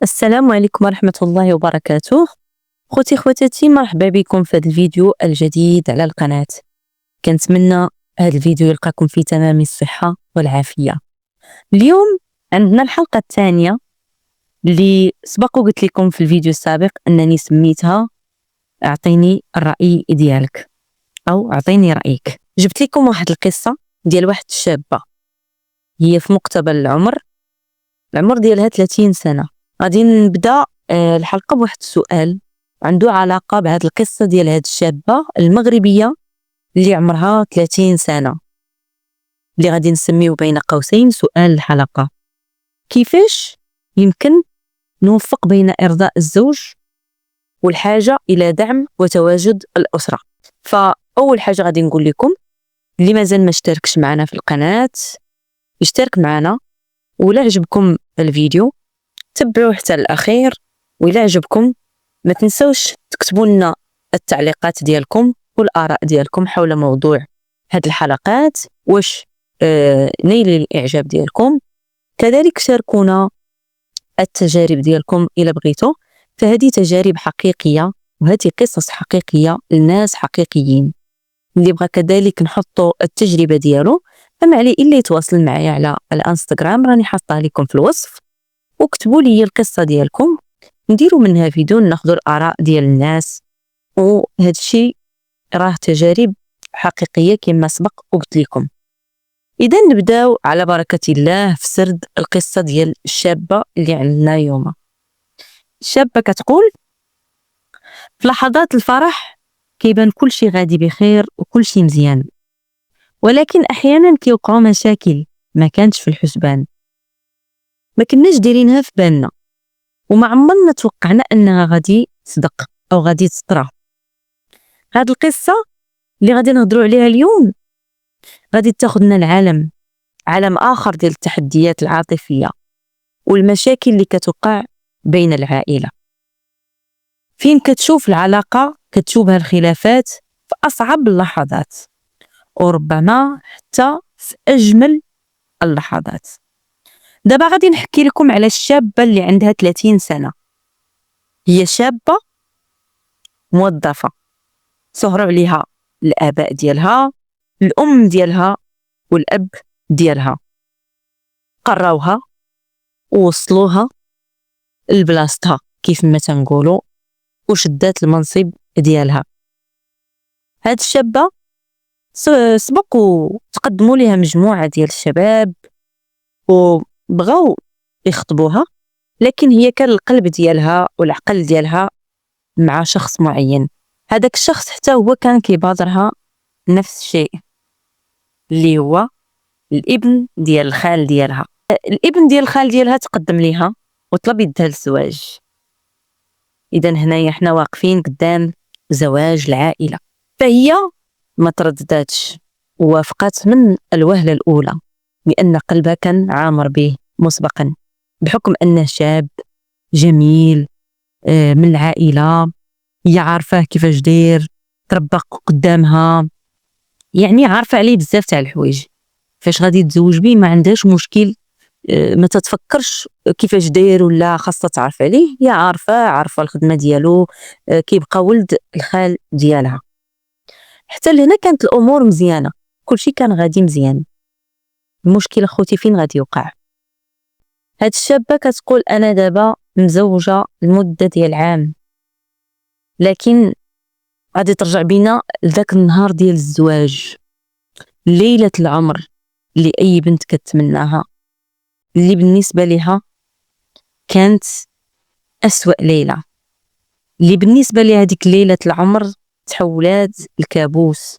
السلام عليكم ورحمة الله وبركاته. خوتي خواتاتي، مرحبا بكم في هذا الفيديو الجديد على القناة. كنتمنى هذا الفيديو يلقاكم في تمام الصحة والعافية. اليوم عندنا الحلقة الثانية اللي سبق وقلت لكم في الفيديو السابق أنني سميتها أعطيني الرأي ديالك أو أعطيني رأيك. جبت لكم واحد القصة ديال واحد الشابة، هي في مقتبل العمر ديالها 30 سنة. غادي نبدا الحلقه بواحد السؤال عنده علاقه بهذه القصه ديال هذه الشابه المغربيه اللي عمرها 30 سنه، اللي غادي نسميه بين قوسين سؤال الحلقه: كيفاش يمكن نوفق بين ارضاء الزوج والحاجه الى دعم وتواجد الاسره؟ فاول حاجه غادي نقول لكم اللي مازال ما اشتركش معنا في القناه يشترك معنا، ولا عجبكم الفيديو تبعوه حتى الاخير، وإلا عجبكم ما تنسوش تكتبوا لنا التعليقات ديالكم والاراء ديالكم حول موضوع هذه الحلقات، واش نيل الاعجاب ديالكم. كذلك شاركونا التجارب ديالكم الا بغيتوا، فهذه تجارب حقيقيه وهذه قصص حقيقيه لناس حقيقيين. اللي بغى كذلك نحطوا التجربه ديالو فما عليه الا يتواصل معايا على الانستغرام، راني حاطه لكم في الوصف، وكتبوا لي القصه ديالكم نديروا منها فيديو ناخذوا الاراء ديال الناس. وهذا الشيء راه تجارب حقيقيه كما سبق وقلت لكم. اذا نبداو على بركه الله في سرد القصه ديال الشابه اللي عندنا اليوم. الشابه كتقول: في لحظات الفرح كيبان كل شيء غادي بخير وكل شيء مزيان، ولكن احيانا كيوقعوا مشاكل ما كانتش في الحسبان، ما كناش دايرينها في بالنا، وما عمرنا توقعنا انها غادي تصدق او غادي تصرى. هاد القصه اللي غادي نهضروا عليها اليوم غادي تاخذنا لعالم اخر ديال التحديات العاطفيه والمشاكل اللي كتوقع بين العائله، فين كتشوف العلاقه كتشوفها الخلافات في اصعب اللحظات، وربما حتى في اجمل اللحظات. دابا غادي نحكي لكم على الشابه اللي عندها 30 سنه. هي شابه موظفه، سهروا عليها الاباء ديالها، الام ديالها والاب ديالها، قراوها ووصلوها لبلاصتها كيف ما تنقولوا، وشدات المنصب ديالها. هاد الشابه سبقوا تقدموا لها مجموعه ديال الشباب وبغاو يخطبوها، لكن هي كان القلب ديالها والعقل ديالها مع شخص معين. هذاك الشخص حتى هو كان كيبادرها نفس الشيء، اللي هو الابن ديال الخال ديالها. الابن ديال الخال ديالها تقدم ليها وطلب يدها للزواج. اذا هنايا حنا واقفين قدام زواج العائله، فهي ما تردداتش ووافقت من الوهله الاولى، لان قلبها كان عامر به مسبقا، بحكم انه شاب جميل من العائله، هي عارفاه كيفاش داير، تربى قدامها، يعني عارفه عليه بزاف تاع الحوايج. فاش غادي تزوج بيه ما عندهاش مشكل، ما تتفكرش كيفاش داير ولا خاصه تعرف عليه، هي عارفه الخدمه ديالو، كيبقى ولد الخال ديالها. حتى لهنا كانت الامور مزيانه، كلشي كان غادي مزيان. المشكل اخوتي فين غادي يوقع؟ هاد الشابه كتقول: انا دابا مزوجه لمده ديال عام، لكن غادي ترجع بينا لذاك النهار ديال الزواج، ليله العمر اللي اي بنت كتمناها، اللي بالنسبه لها كانت أسوأ ليله، اللي بالنسبه لها ديك ليله العمر تحولات الكابوس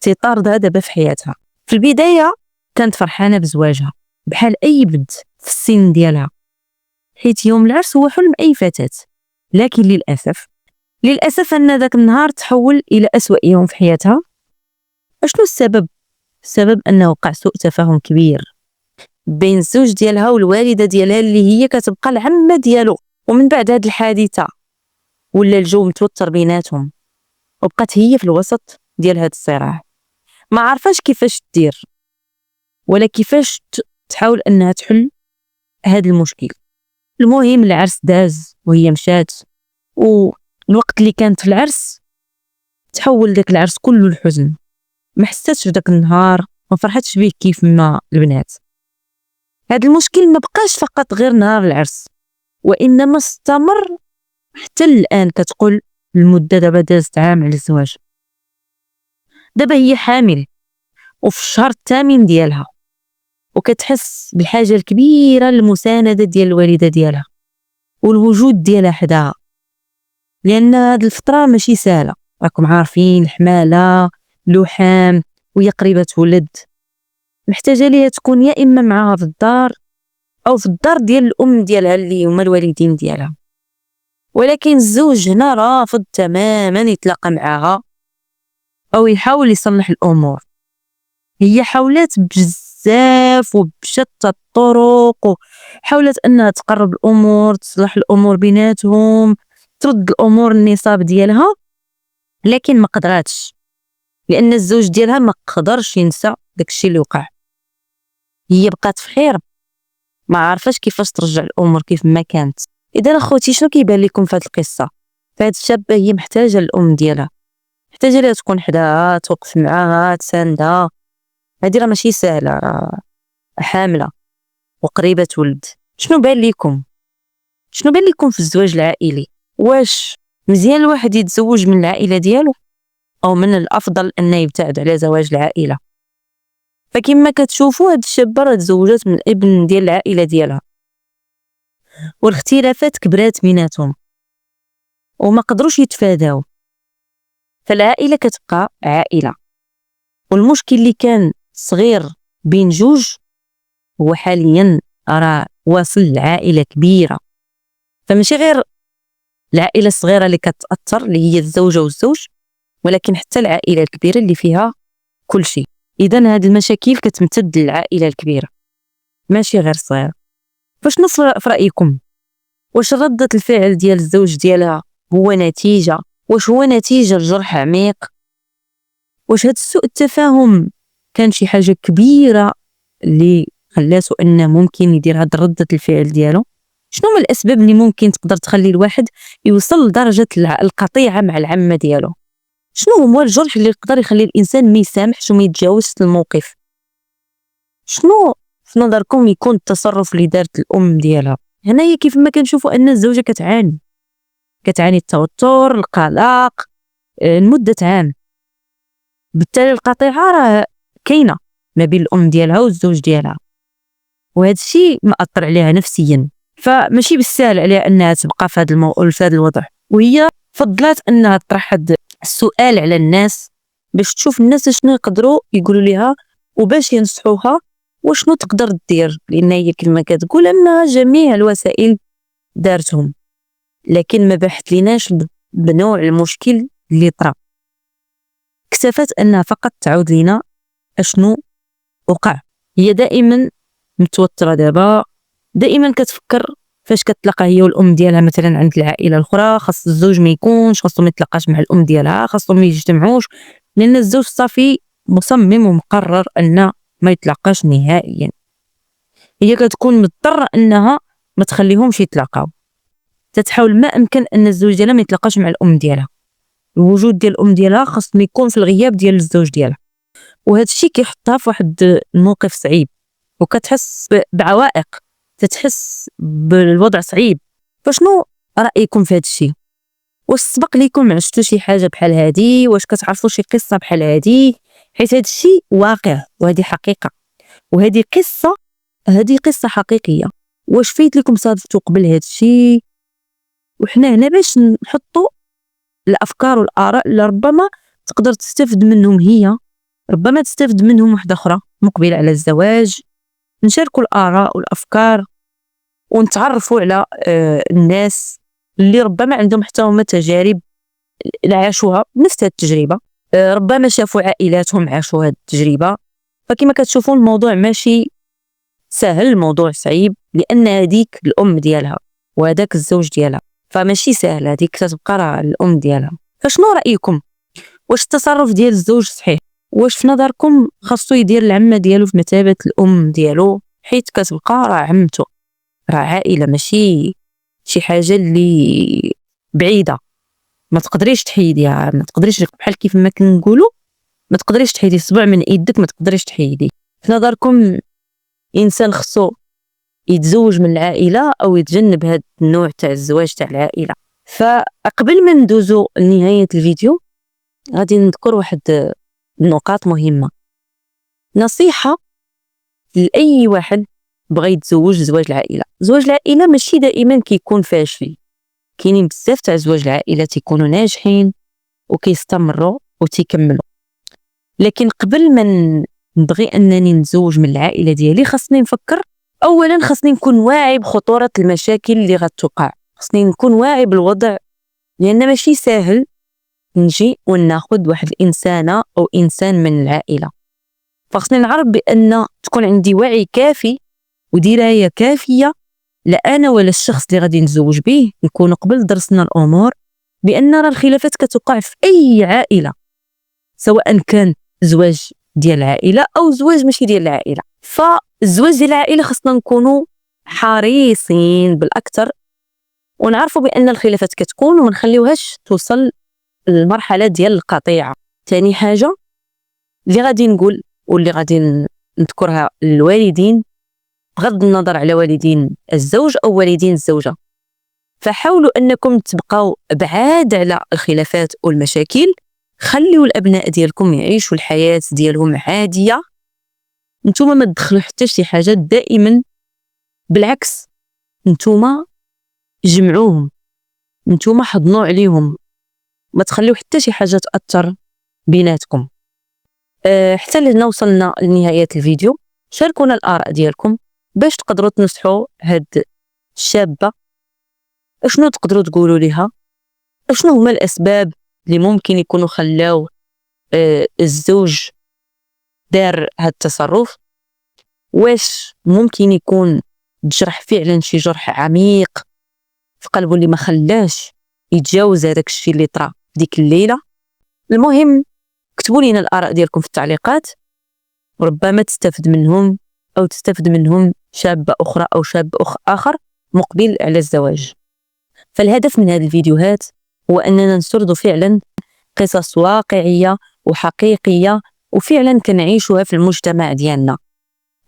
تيطاردها دابا في حياتها. في البدايه كانت فرحانه بزواجها بحال اي بنت في السن ديالها، حيت يوم العرس هو حلم اي فتاه، لكن للاسف ان ذاك النهار تحول الى أسوأ يوم في حياتها. اشنو السبب؟ السبب انه وقع سوء تفاهم كبير بين الزوج ديالها والوالده ديالها اللي هي كتبقى العمه ديالو. ومن بعد هذه الحادثه ولا الجو متوتر بيناتهم، وبقات هي في الوسط ديال هذا الصراع، ما عارفاش كيفاش دير ولا كيفاش تحاول انها تحل هذا المشكل. المهم العرس داز وهي مشات، والوقت اللي كانت في العرس تحول داك العرس كله الحزن. ما حساتش بداك النهار، ما فرحتش به كيف ما البنات. هذا المشكل ما بقاش فقط غير نهار العرس، وانما استمر حتى الان. كتقول المده دابا دازت عام على الزواج، دابا هي حامل وفي الشهر الثامن ديالها، وكتحس بالحاجه الكبيره للمسانده ديال الوالده ديالها والوجود ديالها حداها، لان هاد الفتره ماشي سهله. راكم عارفين الحماله، لحام، وهي قريبه تولد، محتاجه ليها تكون يا اما معاها في الدار او في الدار ديال الام ديالها اللي هما الوالدين ديالها. ولكن الزوج هنا رافض تماما يتلاقى معاها او يحاول يصلح الامور. هي حاولت بزاف وبشتى الطرق، وحاولت انها تقرب الامور، تصلح الامور بيناتهم، ترد الامور النصاب ديالها، لكن ما قدراتش، لان الزوج ديالها ما قدرش ينسى داكشي اللي وقع. هي بقات في خير، ما عارفاش كيفاش ترجع الامور كيف ما كانت. اذا اخوتي شنو كيبان لكم في هذه القصه؟ فهاد الشابه هي محتاجه الام ديالها، محتاجه ليها تكون حداها، توقف معاها، تساندها. هادي راه ماشي سهله، راه حامله وقريبه تولد. شنو بان لكم؟ شنو بان لكم في الزواج العائلي؟ واش مزيان الواحد يتزوج من العائله ديالو، او من الافضل انه يبتعد على زواج العائله؟ فكما كتشوفوا هاد الشابه راه تزوجت من ابن ديال العائله ديالها، والاختلافات كبرات بيناتهم وما قدروش يتفاداو. فالعائله كتبقى عائله، والمشكل اللي كان صغير بين جوج هو حاليا راه واصل لعائله كبيره. فماشي غير العائله الصغيره اللي كتاثر اللي هي الزوجه والزوج، ولكن حتى العائله الكبيره اللي فيها كل شيء. اذا هاد المشاكل كتمتد للعائله الكبيره ماشي غير صغيره. فشنو في رايكم؟ واش ردة الفعل ديال الزوج ديالها هو نتيجه؟ واش هو نتيجه لجرح عميق؟ واش هاد سوء التفاهم كان شي حاجه كبيره اللي خلاتو انه ممكن يدير هاد ردة الفعل ديالو؟ شنو هما الاسباب اللي ممكن تقدر تخلي الواحد يوصل لدرجه القطيعه مع العمه ديالو؟ شنو هو الجرح اللي يقدر يخلي الانسان ما يسامحش وما يتجاوزش الموقف؟ شنو في نظركم يكون التصرف اللي دارت الام ديالها؟ هنايا كيف ما كنشوفوا ان الزوجه كتعاني التوتر، القلق لمده عام. بالتالي القطيعه راه كاينه ما بين الام ديالها والزوج ديالها، وهذا الشيء مأثر عليها نفسيا. فماشي بالسهل عليها انها تبقى في هذا الوضع، وهي فضلت انها تطرح هذا السؤال على الناس باش تشوف الناس شنو يقدروا يقولوا لها وباش ينصحوها وشنو تقدر دير، لان هي كما كتقول ان جميع الوسائل دارتهم، لكن ما بحث ليناش بنوع المشكل اللي طرا. اكتفت انها فقط تعود لنا اشنو وقع. هي دائما متوتره دائما كتفكر فاش كتلاقى هي والام ديالها مثلا عند العائله الاخرى، خاص الزوج ما يكونش، خاصو ما يتلاقاش مع الام ديالها، خاصهم ما يجتمعوش، لان الزوج صافي مصمم ومقرر ان ما يتلاقاش نهائيا. هي كتكون مضطره انها ما تخليهمش يتلاقاو، تتحاول ما امكن ان الزوج ديالها ما يتلاقاش مع الام ديالها. الوجود ديال الام ديالها خاص ما يكون في الغياب ديال الزوج ديالها، وهذا الشيء كيحطها في واحد الموقف صعيب، وكتحس بعوائق، تتحس بالوضع صعيب. فشنو رايكم في هذا الشيء؟ واش سبق لكم عشتوا شي حاجه بحال هذه؟ واش كتعرفوا شي قصه بحال هذه؟ حيت هذا الشيء واقع وهذه حقيقه، وهذه قصه حقيقيه. واش فايت لكم صادفتوا قبل هذا الشيء؟ وحنا هنا باش نحطوا الافكار والاراء اللي ربما تقدر تستفد منهم هي، ربما تستفد منهم واحده اخرى مقبله على الزواج. نشاركوا الاراء والافكار ونتعرفوا على الناس اللي ربما عندهم حتى هما تجارب عاشوها نفس هذه التجربه، ربما شافوا عائلاتهم عاشوا هذه التجربه. فكما كتشوفوا الموضوع ماشي سهل، الموضوع صعيب، لان هذيك الام ديالها وهذاك الزوج ديالها، فماشي سهل، هذيك تتبقى راه الام ديالها. فشنو رايكم؟ واش التصرف ديال الزوج صحيح؟ واش في نظركم خاصو يدير العمه ديالو في مثابه الام ديالو، حيت كتبقى راه عمته، راه عائلة ماشي شي حاجة اللي بعيدة ما تقدريش تحيديها، ما تقدريش بحال كيف ما كنقولوا ما تقدريش تحيدي صبع من يدك، ما تقدريش تحيدي. في نظركم انسان خصو يتزوج من العائله او يتجنب هذا النوع تاع الزواج تاع العائله؟ فقبل ما ندوزو لنهايه الفيديو غادي نذكر واحد النقاط مهمه، نصيحه لاي واحد بغى يتزوج زواج العائله. زواج العائله ماشي دائما كيكون فاشل، كاينين بزاف تاع زواج العائله تيكونوا ناجحين وكيستمروا وتيكملوا. لكن قبل ما نبغي انني نتزوج من العائله ديالي خاصني نفكر اولا، خاصني نكون واعي بخطوره المشاكل اللي غتوقع، خاصني نكون واعي بالوضع، لان ماشي ساهل نجي وناخذ واحد الانسانه او انسان من العائله. فخصني نعرف بان تكون عندي وعي كافي ودرايه كافيه، لا انا ولا الشخص اللي غادي نتزوج به نكون قبل درسنا الامور، بان راه الخلافات كتوقع في اي عائله، سواء كان زواج ديال العائله او زواج ماشي ديال العائله. فالزواج ديال العائله خصنا نكونوا حريصين بالاكثر ونعرفوا بان الخلافات كتكون وما نخليوهاش توصل للمرحله ديال القطيعه. ثاني حاجه اللي غادي نقول واللي غادي نذكرها للوالدين، بغض النظر على والدين الزوج او والدين الزوجه، فحاولوا انكم تبقاو بعاد على الخلافات والمشاكل، خليوا الابناء ديالكم يعيشوا الحياه ديالهم عاديه، نتوما ما تدخلوا حتى شي حاجه، دائما بالعكس نتوما جمعوهم، نتوما حضنوا عليهم، ما تخليو حتى شي حاجه تاثر بيناتكم. حتى لهنا وصلنا لنهايه الفيديو. شاركونا الاراء ديالكم باش تقدروا تنصحوا هاد الشابه، اشنو تقدروا تقولوا ليها، اشنو هما الاسباب اللي ممكن يكونوا خلاو الزوج دار هاد التصرف، واش ممكن يكون تجرح فعلا شي جرح عميق في قلبه اللي ما خلاش يتجاوز هذاك الشيء اللي طرا ديك الليله. المهم كتبوا لينا الاراء ديالكم في التعليقات، وربما تستفد منهم او تستفد منهم شابه اخرى او شاب اخر مقبل على الزواج. فالهدف من هذه الفيديوهات هو اننا نسرد فعلا قصص واقعيه وحقيقيه وفعلا كنعيشوها في المجتمع ديالنا،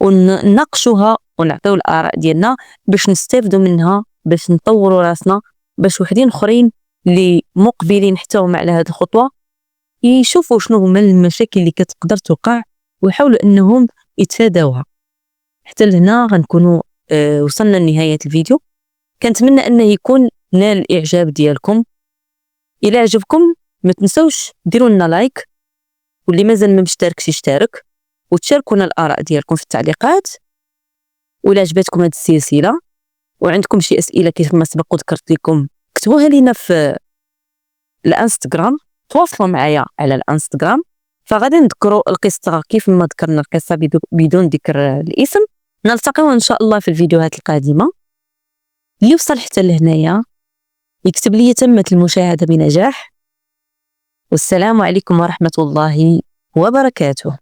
ونناقشوها ونعطيو الاراء ديالنا باش نستافدوا منها، باش نطوروا راسنا، باش وحدين اخرين اللي مقبلين حتى هما على هذه الخطوه يشوفوا شنو هما المشاكل اللي كتقدر توقع ويحاولوا انهم يتفاداوها. حتى لهنا غنكونوا وصلنا لنهايه الفيديو. كنتمنى انه يكون نال الاعجاب ديالكم. الى عجبكم ما تنسوش ديروا لنا لايك، واللي مازال ما مشتركش يشترك، وتشاركونا الاراء ديالكم في التعليقات. ولا عجبتكم هذه السلسله وعندكم شي اسئله كيف ما سبق وذكرت لكم كتبوها لينا في الانستغرام، تواصلوا معايا على الانستغرام، فغادي نذكروا القصه كيف ما ذكرنا القصه بدون ذكر الاسم. نلتقيو ان شاء الله في الفيديوهات القادمه. اللي وصل حتى لهنايا يكتب لي تمت المشاهده بنجاح، والسلام عليكم ورحمه الله وبركاته.